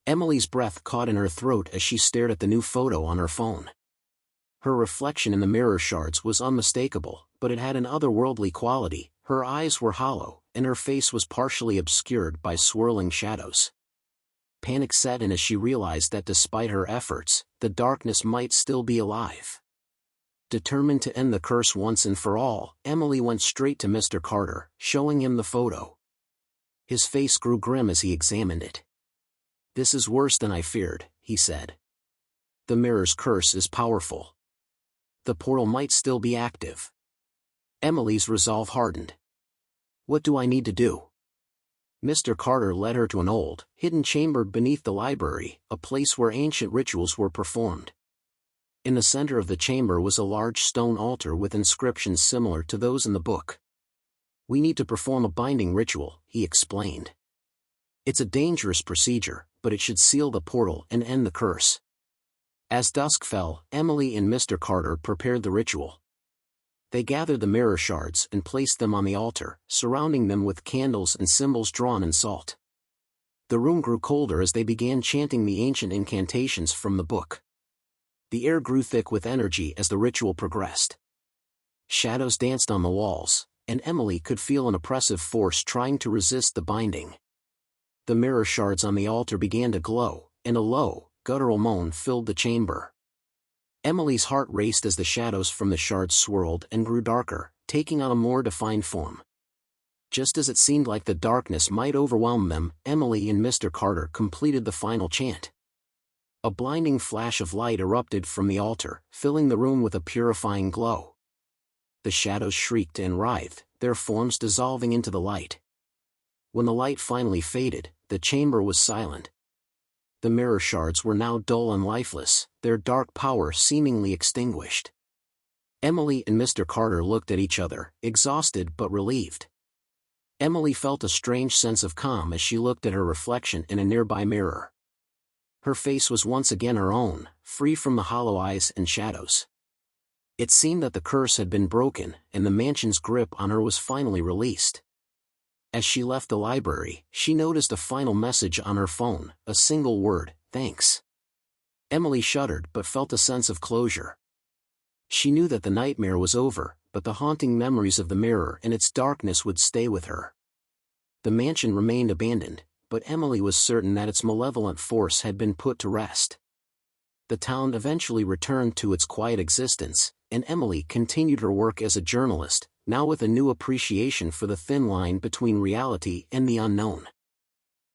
Emily's breath caught in her throat as she stared at the new photo on her phone. Her reflection in the mirror shards was unmistakable, but it had an otherworldly quality. Her eyes were hollow, and her face was partially obscured by swirling shadows. Panic set in as she realized that despite her efforts, the darkness might still be alive. Determined to end the curse once and for all, Emily went straight to Mr. Carter, showing him the photo. His face grew grim as he examined it. "This is worse than I feared," he said. "The mirror's curse is powerful. The portal might still be active." Emily's resolve hardened. "What do I need to do?" Mr. Carter led her to an old, hidden chamber beneath the library, a place where ancient rituals were performed. In the center of the chamber was a large stone altar with inscriptions similar to those in the book. "We need to perform a binding ritual," he explained. "It's a dangerous procedure, but it should seal the portal and end the curse." As dusk fell, Emily and Mr. Carter prepared the ritual. They gathered the mirror shards and placed them on the altar, surrounding them with candles and symbols drawn in salt. The room grew colder as they began chanting the ancient incantations from the book. The air grew thick with energy as the ritual progressed. Shadows danced on the walls, and Emily could feel an oppressive force trying to resist the binding. The mirror shards on the altar began to glow, and a low, guttural moan filled the chamber. Emily's heart raced as the shadows from the shards swirled and grew darker, taking on a more defined form. Just as it seemed like the darkness might overwhelm them, Emily and Mr. Carter completed the final chant. A blinding flash of light erupted from the altar, filling the room with a purifying glow. The shadows shrieked and writhed, their forms dissolving into the light. When the light finally faded, the chamber was silent. The mirror shards were now dull and lifeless, their dark power seemingly extinguished. Emily and Mr. Carter looked at each other, exhausted but relieved. Emily felt a strange sense of calm as she looked at her reflection in a nearby mirror. Her face was once again her own, free from the hollow eyes and shadows. It seemed that the curse had been broken, and the mansion's grip on her was finally released. As she left the library, she noticed a final message on her phone, a single word: "Thanks." Emily shuddered but felt a sense of closure. She knew that the nightmare was over, but the haunting memories of the mirror and its darkness would stay with her. The mansion remained abandoned, but Emily was certain that its malevolent force had been put to rest. The town eventually returned to its quiet existence, and Emily continued her work as a journalist, now with a new appreciation for the thin line between reality and the unknown.